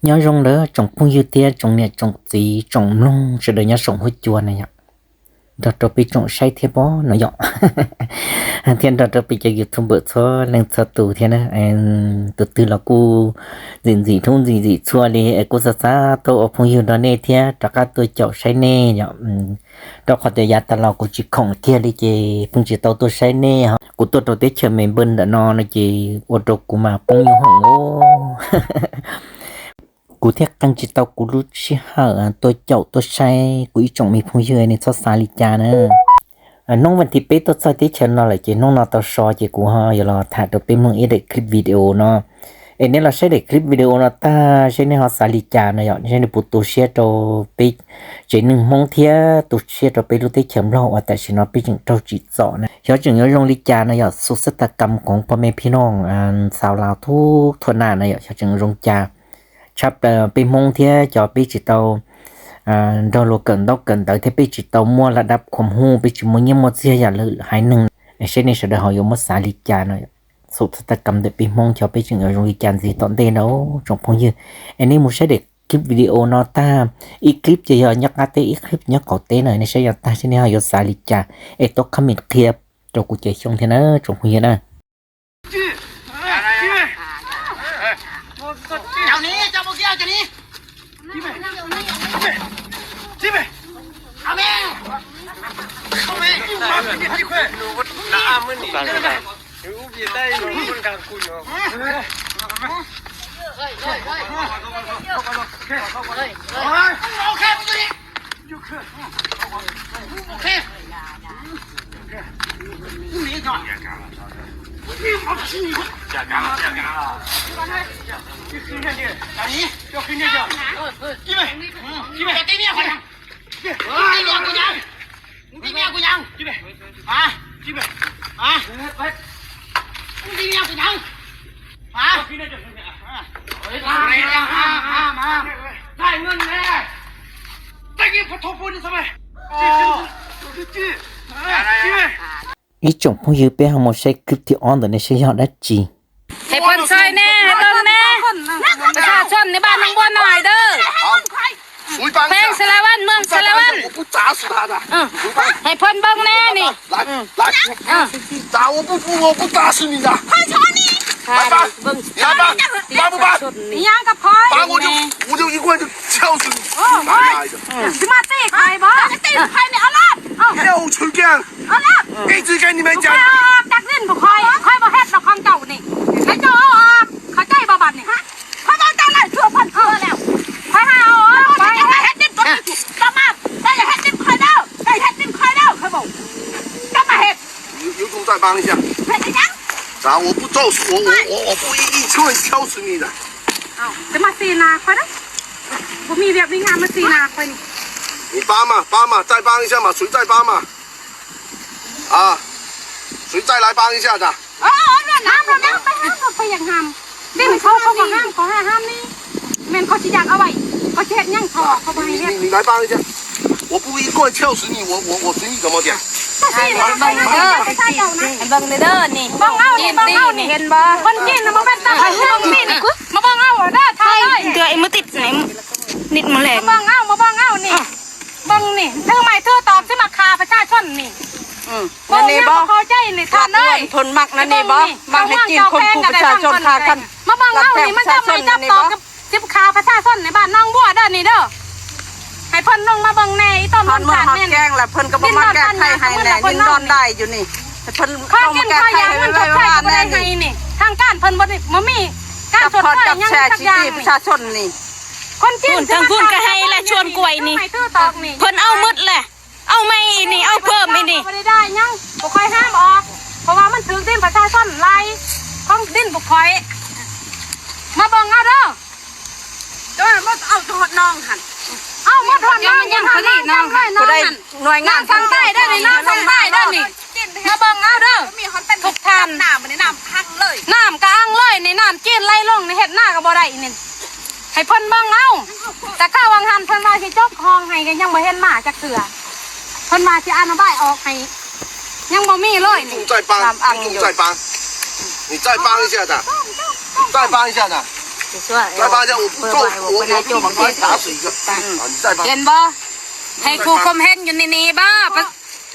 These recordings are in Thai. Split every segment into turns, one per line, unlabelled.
nhớ rong đó trồng phong dư tia trồng nhẹ trồng tí trồng lông rồi đời nhớ sống hôi chua này nhở đợt đó bị trồng say thế bó nó nhọ thiên đợt đó bị cho YouTube bữa cho lên sao tù thiên á từ từ là cô gì thông gì xua đi cô sa tôi ở phong dư đó nè thiên tất cả tôi chọn say nè nhở đó có thể giá ta là cô chỉ khổng kia đi chị phong chỉ tao tôi say nè hả cô tôi đầu tiên chờ mình bên đã no nó chị ô tô của mà phong dư hỏng ô cú thiết căng chỉ tàu cú lúc xí hở tôi chậu tôi say cú trồng mi phong dưa này sao xả lì cha nữa nông văn thì bé tôi sai tí chân nó là chỉ nông nó tao so chỉ cú ha giờ là thả được bên mong ý để clip video nó nên là sẽ để clip video nó ta sẽ nên họ xả lì cha này nhọn sẽ nên bút tôi share cho bé chỉ nâng mong thía tôi share cho bé lúc tí chấm lo ở tại chỉ nó bé chừng trâu chỉ rõ này cho chừng nhớ rong lì cha này nhọn số sức ta cầmของพ่อแม่พี่น้องสาวลาวทุกทวนหน้าnày cho chừng rong cha sắp bị mong thế cho bị chỉ tàu rồi lo cần tới thế bị chỉ tàu mua là đập khom hu bị chỉ mua những một xe giả lự hai nâng sẽ nên sẽ được họ dùng một xả lì trà này sụt ta cầm để bị mong cho bị chừng ở trong lì trà gì tận đây đâu trong phong như anh em muốn sẽ để clip video nó ta ít clip chỉ giờ nhắc tới ít clip nhắc có tên này sẽ giờ ta sẽ nên họ dùng xả lì trà ấy tốt comment kia trong cuộc chơi trong thế nữa trong phong như nè
chào ní chào bố kia chào ní chị mày à mẹ đi khỏe đã mới nỉ cái u gì đây nó cũng càng cùi nó chả cả Đấy, cho khi nha chưa? Kim ơi, cái mẹ của nhau. Cái mẹ của nhau. Cái mẹ của nhau. Kim ơi. À, Kim ơi. À. Cái mẹ của nhau. À. Khi nào chưa? Mà. Đại ngân nè. Tại cái phật phun đi sao mày?
ý chồng phong dư bé một xe clip thì on rồi này sẽ họ đã chỉ
ให้คนซอยแน่ให้เบิ่งแน่ประชาชนในบ้านน้องบัวหน่อยเด้อเพลงสารวันเมืองสารวันให้เพิ่นเบิ่งแน่นี่
我不打死你的！快吵你！来吧，来吧，打不打？
你ยังกับพอย
打我就一棍就敲死你！
สิมาตีใครบ่ตีใครเนี่ยเอาล่ะ
又吹干！
เอาล่ะ
一直跟你们讲。
จากเล่นบ่คอยบ่เฮ็ดดอกของเจ้านี่ให้เจ้าเอาออกเข้าใจบ่บัดนี่เขาต้องจังได๋ชั่วเพิ่นแล้วค่อยหาเอาไปเฮ็ดดิบก็มาได้เฮ็ดดิบค่อยเด้อได้เฮ็ดดิบค่อยเด้อค่อยบอกก็มาเฮ็ด
有种再帮一下。
เฮ็ดยัง
啥？我不揍死我不一棍敲死你的。
เอาจะมาซีนาค่อยเด้อบ่มีแบบนี้งานมาซีนาค่อยนี่
你帮嘛，再帮一下嘛，谁再帮嘛？啊，谁再来帮一下的？
เนี่ยน้ำไปอย่างห้ามนี่มันเขาก็ห้ามขอให้ห้ามนี่แม่นเขาสิอยากเอาไว้เขาเฮ็ดยังทอเขาบ่ให้เฮ็ด
你来帮一下，我不一棍敲死你，我随你怎么点？
ให้เบิ่งเด้อให้เบิ่งเด้อนี่เบิ่งเอานี่เห็นบ่คนกินน่ะบ่แม่นตาให้เบิ่งนี่มาเบิ่งเอาเด้อทายเลยเดือไอ้มือติดไหนนิดแมลงมาเบิ่งเอานี่เบิ่งนี่ถือไม้ถือตอกสิมาฆ่าประชาชนนี่นั่นนี่บ่เข้าใจนี่ท่านเอ้ย
ทนมักนั่นนี่บ่มักให้กินคนผู้ประชาชนฆ่ากัน
มาเบิ่งเอานี่มันจะไม่จับตอกกับสิบฆ่าประชาชนในบ้านน้องบัวเด้อนี่เด้อให้เพิ่นลงมาเบิ่งแน่อีต้น
ตอ
มัน น
เมื่อ
ขาด
ฮอด
แน่
แกงแล้วเพิ่นก็บ่มาแก้ไขให้แน่ยินดอนได้อยู่นี่เพิ่น
ข้า
ต้อง
กิ
มาน แก้
ข้า
ไข
อยาก
ให้
มัน
ไว้
ชดใช้
ว่า
ก็บ่
แน่
ได้ให้
นี่
นี่ทางการเพิ่นบ่มีการ
กับ
ชด
พอ
ใช้
กับ
ยัง
แชร์
สัก
ชี
อย่าง
วิตประชาชนนี่
คนกิน
ทั้งพูนก็ให้และชวนกล้วยนี่
ถือตอกนี่
เพิ่นเอาหมดแหละเอาไม่อีนี่เอาเพิ่มอีนี่
บ่ได้ยังบ่ค่อยห้ามออกเพราะว่ามันถึงดินประชาชนไล่ของดินบ่ค่อยมาเบิ่งเอาเด้อ
ก็บ่เอาทอดน้องหั่น
เอามาถอนน้องยังนี่น้องได้น้อง
ได้หน่วยงาน
ทางใต้ได้นี่น้องทางใต้ได้นี่มาเบิ่งเอาเด้อทุกท่าน
น้ำมันน้ำพังเลย
น้ำกลางเลยนี่น้ำจีนไหลลงในเฮ็ดหน้าก็บ่ได้นี่ให้เพิ่นเบิ่งเอาแต่ข้าววังหันเพิ่นว่าสิจกห้องให้ก็ยังบ่เห็นมาจักเทื่อเพิ่นว่าสิอนุบายออกให้ยังบ่มีเลยนี่
再帮，再帮，你再帮一下的，再帮一下的。再帮一下，我不够，我帮你打死一个。啊，你再帮。
เห็นบ่ให้ครูคมเห็นอยู่ในนี้บ่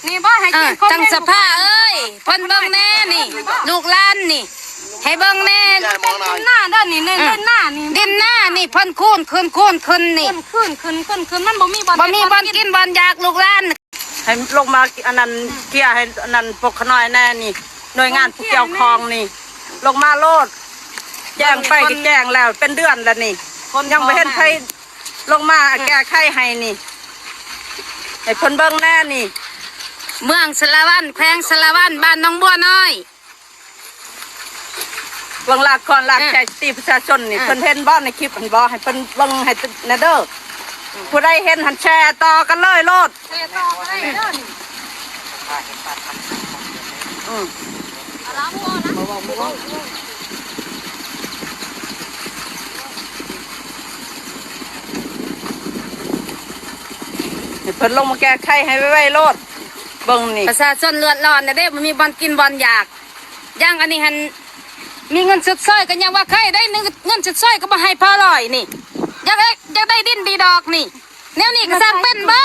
นี่บ่ให้กิน
จังสภาเอ้ยเพิ่นเบิ่งแน่นี่ ลูกหลานนี่ ให้เบิ่งแน่
现在忙哪里？
หน้าด้านนี่เล่นหน้านี่
ดินหน้านี่เพิ่นคูนขึ้นนี่
ขึ้นมันบ่มีบ่
บ่มีบอลกินบอลอยากลูกหลาน
ให้ลงมาอันนั้นเคลียร์ให้อันนั้นพวกขน้อยแน่นี่หน่วยงานผู้เกี่ยวข้องนี่ ลงมาโลด แจ้งไปก็แจ้งแล้วเป็นเดือนแล้วนี่ยังไม่เห็นใครลงมาแก้ไขให้นี่ให้เพิ่นเบิ่งแน่นี่
เมืองสละวันแขวงสละวันบ้านหนองบัวน้อย
เบิ่งหลักก่อนหลักใจตีประชาชนนี่เพิ่นเห็นบ่ในคลิปเพิ่นบ่ให้เพิ่นเบิ่งให้แน่เด้อผู้ใดเห็นหันแชร์ต่อกันเลยโลด
เตะต่อไปเด้อนี่
อืม
เอาละบ่นะ
ให้เพิ่นลงมาแก้ไขให้ไว้ๆโลดเบิ่งนี่
ประชาชนเลือดร้อนนะเด้บ่มีบอลกินบอลอยากย่างอันนี้หันมีเงินสุดซอยก็ยังว่าใครได้เงินสุดซอยก็บ่ให้พอร้อยนี่อยากได้ดินดีดอกนี่แนวนี้ก็สร้างเป็นบ่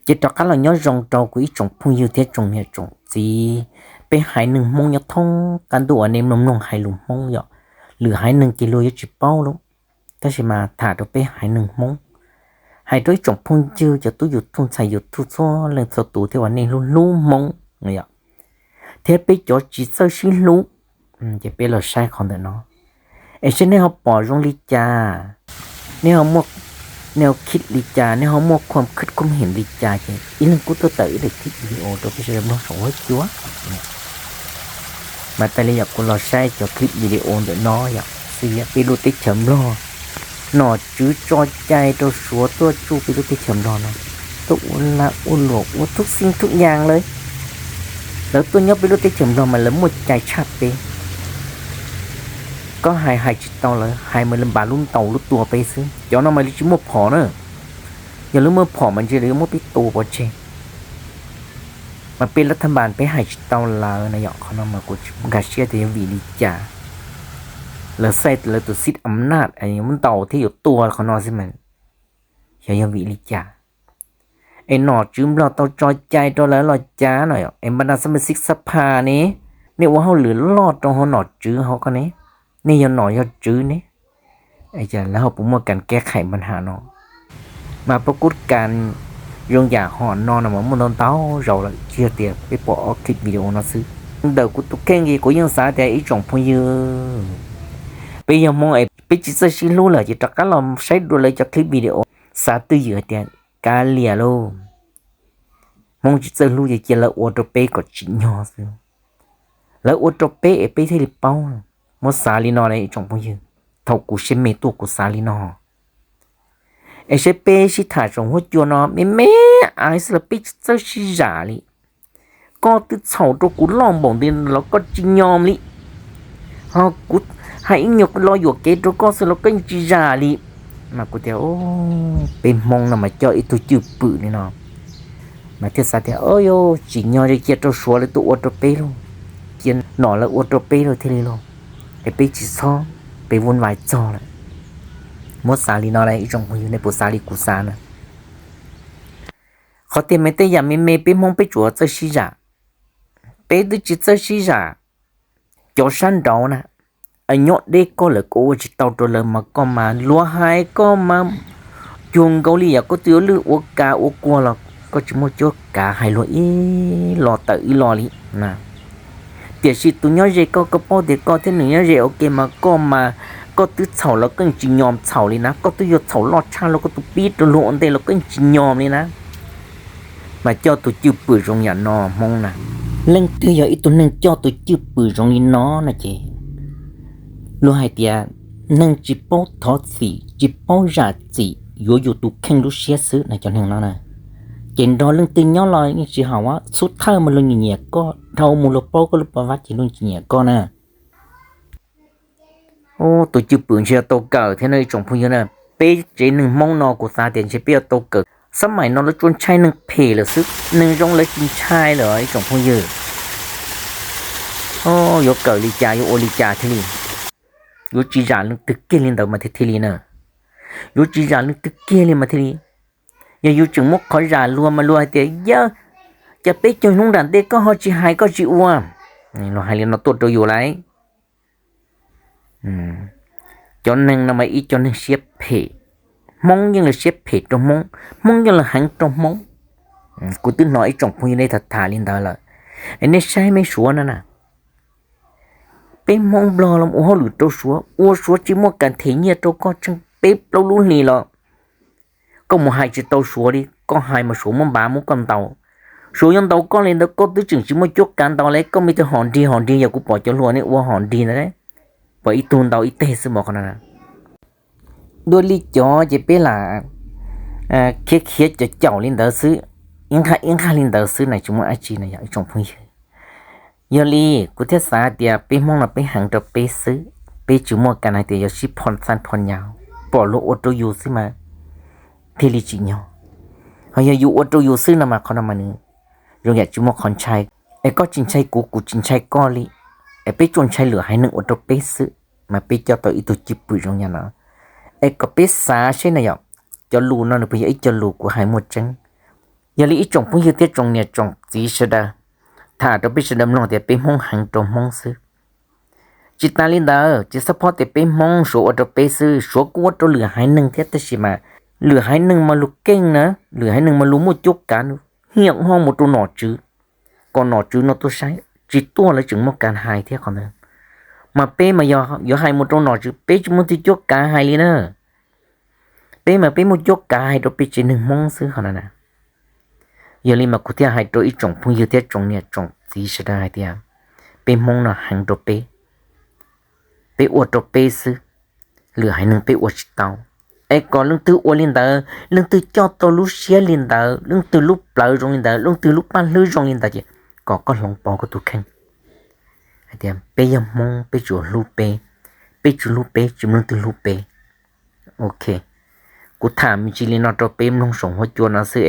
chỉ cho các là nhớ rong trâu của ý trồng phun yêu thế trồng nhà trồng gì bé hai nương mông nhật thông cán đồ anh em nông nông hai lùm mông nhở lừa hai nương kilo cho chỉ bao luôn ta chỉ mà thả được bé hai nương mông hai đôi trồng phun chưa cho tôi dụt thun xài dụt thu cho lên sau tủ theo anh em luôn luôn mông nhở thế bé cho chỉ sơ xí lú chỉ bé là sai còn được nó em sẽ nên học bỏ rong ly trà nếu học mộtแนวคิดลิจาเนี่ยเขามองความคิดความเห็นลิจาใช่อีนั่นกูตัวเต๋อเด็กคลิปวิดีโอตัวไปเชื่อมาส่งให้จั๊วมาแต่เลยอยากกูรอใช้จะคลิปวิดีโอเดี๋ยวน้อยอยากเสียไปรู้ติดเฉิมรอหน่อจื้อจอใจตัวสัวตัวจูไปรู้ติดเฉิมรอเนาะตัวอุ่นละอุ่นหลกว่าทุกสิ่งทุกอย่างเลยแล้วตัวเนี้ยไปรู้ติดเฉิมรอมันแล้วหมดใจชัดไปcó hai chiếc tàu là 23 luôn tàu lúc tuaไปซื้อเดี๋ยวน้องมาลิชิมพอเนอะอย่าลืมมื่อพอมันจะเรียกว่าไปตัวปะเชมันเป็นรัฐบาลไปให้ชิตตาลาในหยอกเขานำมากูกาเชียที่วิลิจาแล้วใส่แล้วตัวซิดอำนาจไอ้มันเต่าที่อยู่ตัวเขานอนสิมันอย่าวิลิจาไอ้หนอจืมเราเต่าจอยใจตัวแล้วเราจ้าหน่อยไอ้บรรดาสมาชิกสภานี้เนี่ยว่าเขาเหลือรอดตรงเขาหนอจื้อเขาก็นี้นี่ยังหน่อยยังจื้อนี่ไอ้จ้าแล้วเขาปุ่มว่าการแก้ไขปัญหาเนาะมาปรากฏการยงอยากหอนนอนนะมันโดนเต้าเราละเชื่อเตียไปปอคลิปวิดีโอนะซื้อเดี๋ยวกูตุกแข่งกี่กูยังสาแต่อีจงพยไปยังมองไอ้ไปจิตสิรู้เลยจิตการเราใช้ดูเลยจากคลิปวิดีโอสาตื่นเยอะเตียการเลี้ยโลมองจิตรู้จะเจริญอวดเป้ก็จิญญอซื้อแล้วอวดเป้ไปที่ริเป้ามดสาลีนอในจงพยเท่ากูเชื่อเมตัวกูสาลีนอไอ้เชเป้ชิถ่ายจงหัวจวนอไม่ไอ้สลับไปเจอชิจาลิก็ติดเฉาตัวกูลองบ่งดินแล้วก็จิยอมลิฮะกูให้หยกรออยู่เกตัวก็สลับก็จิจาลิมากูเดียวโอ้เป็นมองน่ะมาเจอไอ้ตัวจืดปืนนี่เนาะมาเทศะเดียวโอ้ยจิยอมจะเกียตัวชัวเลยตัวอวดเป้ลงเกียนหน่อแล้วอวดเป้เลยทีนี้ลงไอ้เป้จิซ้อไปวุ่นวายจอเลยมดสาลีนออะไรอีจงอยู่ในปุสาลีกุสานะเขาเต็มไม่ได้ยังไม่ไปมองไปจัวเจอชีจ่าไปดูจิตเจอชีจ่าจอชันดาวนะไอ้ยอดเด็กก็เลยกูจิตเต่าตัวเลยมาก็มาลัวหายก็มายุงเกาหลีก็เตือนลือโอกาโอกลัวหรอกก็จะมั่วจ้กาให้ลัวรอแต่อีรอลินะเดี๋ยวสิตัวน้อยเจก็พอเด็กก็ที่หนึ่งน้อยเจโอเคมาก็มาก็ตื้อเฉาแล้วก็จิยอมเฉาเลยนะก็ตื้อหยดเฉาลอดชาแล้วก็ตุ้ปีตัวโลนเตแล้วก็จิยอมเลยนะมาเจ้าตัวจืดปืนรงอย่างนอมองนะเล่นตื้ออย่างอีตัวหนึ่งเจ้าตัวจืดปืนรงนี้นอนะเจรู้ให้เดียนั่งจิโป้ทอดสีจิโป้ราจีอยู่ตัวแข่งรู้เชียซื้อในจังหวะนั้นนะเจนดอเรื่องตึงย่อลอยนี่จีหาว่าสุดท้ายมันลงอย่างเงี้ยก็เท่ามูลโป้ก็รู้ประวัติจีลงอย่างเงี้ยก็นะโอ้ตัวจืดปืนเชียตัวเก่าที่ในจงพูดอย่างนั้นเป๊ะเจหนึ่งมองนอกูซาเดียนเชียเปียตัวเกิดสมัยนอแล้วจนใช้หนึ่งเพลหรือซึกหนึ่งจงเลยกินชายเลยจงพูดเยอะโอ้ยกเกิดลิจายกโอลิจาที่นี่ อยู่จีจานลึกตึกเกลินเดมาทีลีเนอะอยู่จีจานลึกตึกเกลินมาทีลีอย่าอยู่จึงมกขอจานรัวมารัวเตะเยอะจะไปจนนุ่งดันเตก็ฮอจีหายก็จีอ้วนนี่เราให้เรียนเราตัวอยู่ไรจนหนึ่งเรามาอีจนหนึ่งเสียบเพมองยังเลยเสียบเพตรงมองยังเลยหันตรงมองกูตื่นหน่อยจงพูดในทัดทาลินดาละไอ้เนี่ยใช่ไม่ชัวนั่นน่ะไปมองบลอลำอ้อหรือตัวชัวอ้วชัวจิมกันเทียนตัวก็จังเป๊ะเราลุ้นนี่หรอก็มัวหายจิตตัวชัวดิก็หายมาชัวมันบ้ามุกันเตาชัวยังเตาก็เลยเตาก็ตัวจึงจิมจกกันเตาเลยก็มีแต่หอนดีอย่ากูปล่อยจะรัวนี่อ้วหอนดีนะเนี่ยปล่อยอีตูนเตาอีเตสบอกกันนะด้วยลิจอจะเป็นล่ะเคียจะเจ้าลินเดอซื้อยังค่าลินเดอซื้อไหนจิมอาจีนะอย่างจงพูดยอลีกูเทศาเดียไปมองน่ะไปหังตะไปซื้อไปจุมกันให้เตียชิพรสั้นพรยาวปอโลออโตอยู่ซิมาเทลิจิญอเฮยอยู่ออโตอยู่ซื้อนำมาเขานำมานึโรงอยากจุมคอนชัยไอ้ก็จินชัยกูจินชัยก้อลิไอ้ไปจนชัยเหลือให้นึงออโตไปซื้อมาไปเจ้าต่ออีตุจิปุโรงยานะไอ้ก็ไปสาใช่น่ะยอจะรู้นั่นไปไอ้จะรู้กูหายหมดจังยอลีอีจงพุ่งอยู่เตจงเนี่ยจงจีชดาถ้าเราไปเสดมลงแต่ไปมองหังตรงมองซื้อจิตาลินดาจิสปอร์ตแต่ไปมองโชว์ตัวไปซื้อโชว์กูว่าตัวเหลือหายหนึ่งเท่าแต่ชิมาเหลือหายหนึ่งมาลุกเก่งนะเหลือหายหนึ่งมาลุมุจุกกันเหี่ยงห้องหมดตัวหนอจื้อก่อนหนอจื้อนอตัวใช้จิตตัวเลยจึงมองการหายเท่ากันนะมาเป้มายอหายหมดตัวหนอจื้อเป้จมุติจุกการหายเลยนะเป้มาเป้มุจุกการหายตัวไปจีหนึ่งมองซื้อเขานะยาลีมาคุเทียให้ตัวอีจงพุ่งยืดเทียจงเนี่ยจงสีชดาให้เทียไปมองน่ะหังตัวไปอวดตัวไปซื้อเหลือให้หนึ่งไปอวดชิตาไอ้ก่อนเรื่องตื้ออวดลินดาเรื่องตื้อเจ้าตัวลูเชียลินดาเรื่องตื้อลูกเปล่าจงลินดาเรื่องตื้อลูกปั้นลื้อจงลินดาเจก็ลงปอก็ตัวแข็งไอ้เทียไปยมองไปจูลูไปจูลูไปจุ่มเรื่องตื้อลูไปโอเคกูถามจิลินอตัวเปมลงส่งหัวจวนนะสิ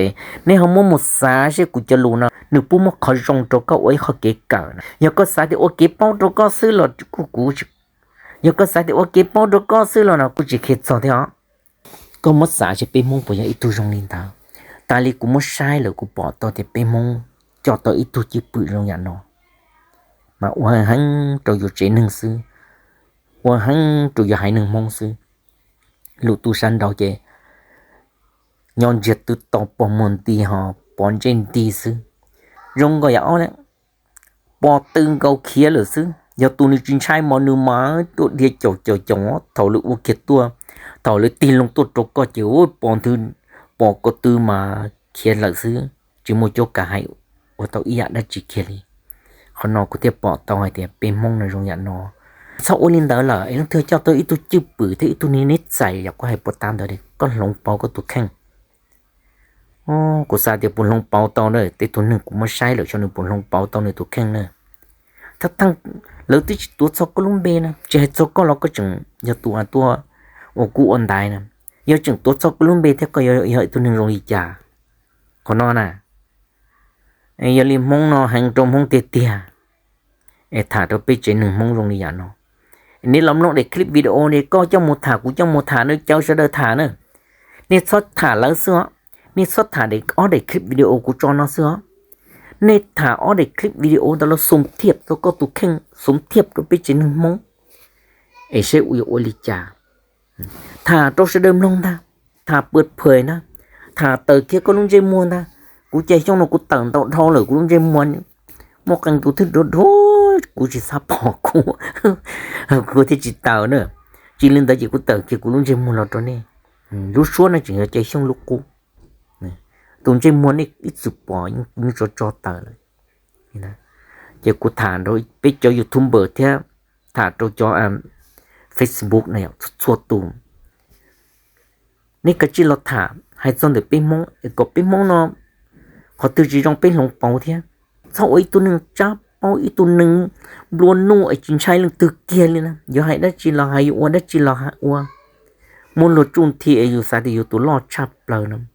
ในห้องมมุสาใช่กูจะรู้นะหนูปุ๊มขอจงตัวก็ไว้เขาเก๋เก่านะอย่าก็สาธิโอเคป้องตัวก็ซื้อหลอดกูอย่าก็สาธิโอเคป้องตัวก็ซื้อหลอดนะกูจะเข็ดสอดเถอะก็มุสาใช่เปมงปอยอีตัวจงลินตาตาลีกูมุใช่เลยกูปอตัวแต่เปมงจอดตัวอีตัวจีปืนลงอย่างนอมาว่าหังตัวอยู่เจหนึ่งซื้อว่าหังตัวอยู่หายหนึ่งมงซื้อลูกตูสันดาวเจย้อนเจ็ดตัวต่อปมนตีหอปอนเจนตีซื้อรงก็อยากเอาแล้วปอตึงเขาเขียหรือซื้ออย่าตัวนี้จินใช้มอนูมาตัวเดียจ่อจ่อเท่าหรืออุเกตัวเท่าหรือตีลงตัวตกก็เจียวปอนทืนปอก็ตือมาเขียนหรือซื้อจิโมโจกะให้ว่าตัวอีอยากได้จิเขียเลยเขานอกูเทียปอต่อให้เทียเป็นมงในโรงยานอsau ô linh đó là anh thưa cho tôi ít tôi chữ bự thế ít tôi nên nít dày và có hay bớt tan rồi đấy con lông bao có tụt khang của sao thì bùn lông bao to nữa thì tôiนึงcũng mới sai được cho nên bùn lông bao to này tụt khang nữaถ้าทั้งแล้วที่ตัวซอกก็ลุ่มเบนะจะให้ซอกก็เราก็จึงอย่าตัวโอ้กูอ่อนได้นะอย่าจึงตัวซอกก็ลุ่มเบแต่ก็อย่าตัวนึงลงอีจ่าขอนอนน่ะไอ้อย่าลิมงนอหังตรงมงเตี้ยไอ้ถ่าตัวไปเจนึงมงลงนี่อย่าเนาะนี่ลำลงในคลิปวิดีโอนี่ก็เจ้าหมูถากูเจ้าหมูถาเนื้อเจ้าเสด็จถาเนื้อนี่สดถาแล้วเสือนี่สดถาเด็กอ๋อในคลิปวิดีโอกูจอนะเสือนี่ถาอ๋อในคลิปวิดีโอแต่เราสมเทียบตัวก็ตุกแข่งสมเทียบตัวไปจีนมงไอ้เชอุยโอลิจาถาตัวเสด็จลงนะถาเปิดเผยนะถาเตอเคียก็ลุงเจมวนนะกูใจช่องเรากูตั้งเตาทอเลยกูลุงเจมวนมอกกันกูทึกโดดกูจะซับพอกูที่จิตเตาเนอะจีลินตาจีกูเตอจีกูลุงเจมวนเราตัวนี้รู้ชัวนะจีเงาใจช่องลูกกูตรงเจมวนนี่อีสุปอยังจอเตอเลยนี่นะเจ้ากูถานโดยไปจอยูทูบเบอร์เท่าถานตัวจอFacebook เนี่ยชัวตุ่มนี่ก็จีเราถามให้ส่วนเด็กไปมองก็ไปมองเนาะขอตื่นจีจงไปหลงเป่าเท่าsau ấy tôi nâng chắp bao ấy tôi nâng luôn nô ở chính trái lưng từ kia lên nè giờ hãy đã chỉ là hay uo đã chỉ là hay uo muốn lột chun thì ở sao thì tôi lo chắp lời lắm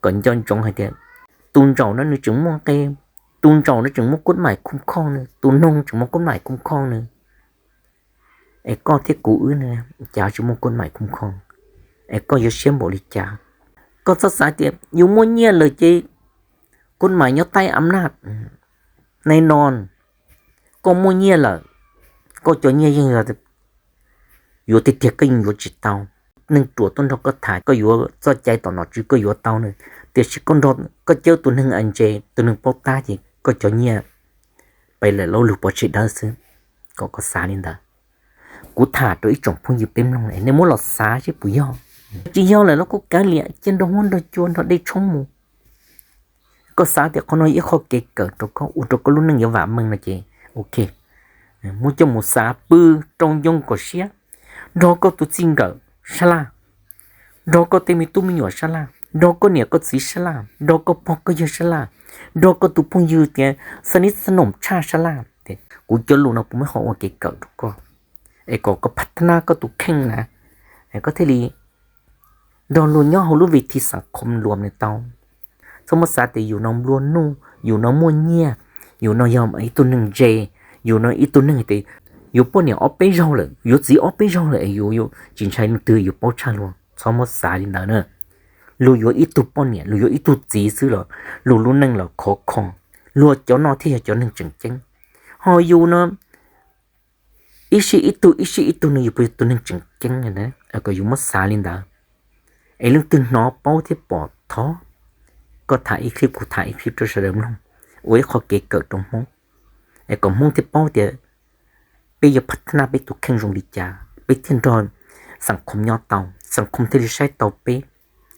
còn cho trong hay thế tuôn trầu nó như chúng mong kem tuôn trầu nó chúng mong cốt mải cung con nữa tuôn nông chúng mong cốt mải cung con nữa ไอ้ก็ที่กูอื้อนะจะเอาชั่วโมงกฎหมายคุ้มครองไอ้ก็อย่าเชื่อมบริจาคก็ศึกษาเตียอยู่มั่วเงียเลยจีกฎหมายย่อใต้อำนาจในนอนก็มั่วเงียล่ะก็จะเงียยังอยู่ติดเตียก็ยังอยู่จิตเตาหนึ่งตัวต้นเราก็ถ่ายก็อยู่สนใจต่อหนอจีก็อยู่เตานึงแต่ชิคนรถก็เจอตัวหนึ่งอันเจตัวหนึ่งปกตาจีก็จะเงียไปเลยเราหลุดปอชิดาซึ่งก็สานินดากูถ่าตัวอีจงพงอยู่เป็นลงไหนในมั่วหลอดสาใช่ปุ๋ยย่อจีย่อเลยแล้วก็การเลี้ยเจนดงวันดจวนเราได้ช่องหมูก็สาแต่คนน้อยเขาเกิดตัวก็อุตก็รุ่นหนึ่งอย่าว่ามึงนะเจโอเคมูจะหมูสาปื้อตรงยงก็เสียดอกก็ตัวจริงก็ฉลาดอกก็เต็มตัวมีหัวฉลาดอกก็เนี่ยก็สีฉลาดอกก็พอกก็เยอะฉลาดอกก็ตัวพงยืดเนี่ยสนิทสนมชาฉลาเด็กกูจะรู้นะผมไม่ขอว่าเกิดทุกก็ไอ้ก็พัฒนาก็ตัวแข็งนะไอ้ก็เทลีดอนลุนย่อเขารู้วิธีสังคมรวมในเตาสมมติสาติอยู่น้องล้วนนู่อยู่น้องมัวเงียอยู่น้องยอมไอ้ตัวหนึ่งเจอยู่น้องอีตัวหนึ่งไอ้อยู่ป้อนเนี่ยออเปเจ้าเลยอยู่จีออเปเจ้าเลยอยู่จินชัยนึกตื่นอยู่ป้อชาลวงสมมติสาดินดาเนอะรู้อยู่อีตัวป้อนเนี่ยรู้อยู่อีตัวจีซื้อหรอรู้หนึ่งหรอขอของรู้เจ้านอที่เจ้าหนึ่งจังหออยู่เนาะอีตัวนึงอยู่ไปตัวหนึ่งจังนะแล้วก็อยู่มัดสาลินดาไอ้เรื่องตึงหนอเป้าที่ปอดท้อก็ถ่ายคลิปกูถ่ายคลิปตัวเฉลิมลงโอ้ยขอเกิดตรงมงไอ้ก็มงที่เป้าเดียวไปอย่าพัฒนาไปตุกแข่งรงดิจาไปเทียนรอนสังคมย่อเตาสังคมที่ใช้เตาเป๊ะ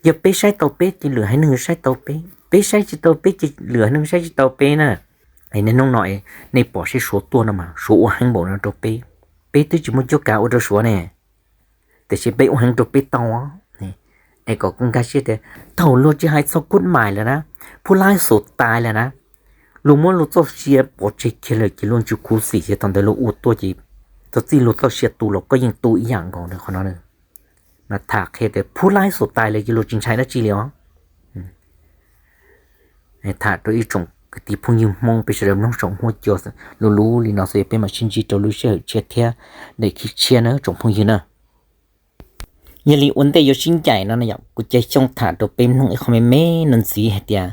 อย่าไปใช้เตาเป๊ะจะเหลือให้หนึ่งใช้เตาเป๊ะไปใช้จิตเตาเป๊ะจะเหลือหนึ่งใช้จิตเตาเป๊ะน่ะไอ้นั่นน้องหน่อยในปอใช้โชว์ตัวน่ะมาโชว์หังบอกนะตัวเป๊ะเป๊ะตัวจิมันจะกล่าวตัวชัวเนี่ยแต่ใช้ไปหังตัวเป๊ะเตานี่ไอ้ก็คงกล้าเชื่อแต่เท่าเราจะให้สกุลใหม่แล้วนะผู้ร้ายสุดตายแล้วนะลุงมันรู้ตัวเชียปอเจเคเลยกิลวนจุคูสีจะตอนเดลูอุดตัวจีตัวจีรู้ตัวเชียตูเราก็ยังตูอีอย่างก่อนเลยคนนั้นเลยมาถากเหตุผู้ร้ายสุดตายเลยกิโลจินใช้ได้จีเหลียวไอ้ถากตัวอีจงกติพงยิมมองไปเฉลิมน้องสองหัวเจียวรู้ลีนอเซเป็นมาชินจีตัวลูเชียเชียเทียได้คิดเชียนะจงพงยินนะยาลีอุ่นแต่ยชินใจนั่นนะอยากกูจะช่องถาตัวเป็นน้องไอ้คอมเมนันสีเหตุยา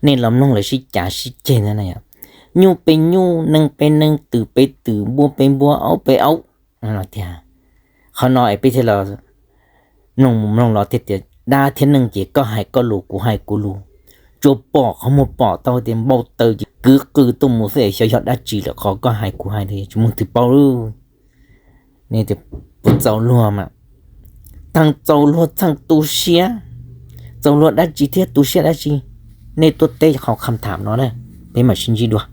ในลำน้องเลยชิจ่าชิเจนั่นนะอยากยูเป็นยูนึ่งเป็นนึ่งตื่อไปตื่อบัวเป็นบัวเอาไปเอานั่นแหละเดียเขาหน่อยไปที่เราน้องเราเทียดาเทียนหนึ่งเจีก็ให้ก็รู้กูให้กูรู้จบปอกเขาหมดปอกเตาเต็มเบาเตยคือตุ้มมือเสียเฉียดได้จีแล้วเขาก็ให้กูให้เลยจุมึงถือเป้ารู้นี่จะปุ่นเจ้ารวมอ่ะทั้งเจ้ารวดทั้งตูเชียเจ้ารวดได้จีเทียตูเชียได้จีในตัวเตะเขาคำถามเนาะเลยไปมาชินจีด้วย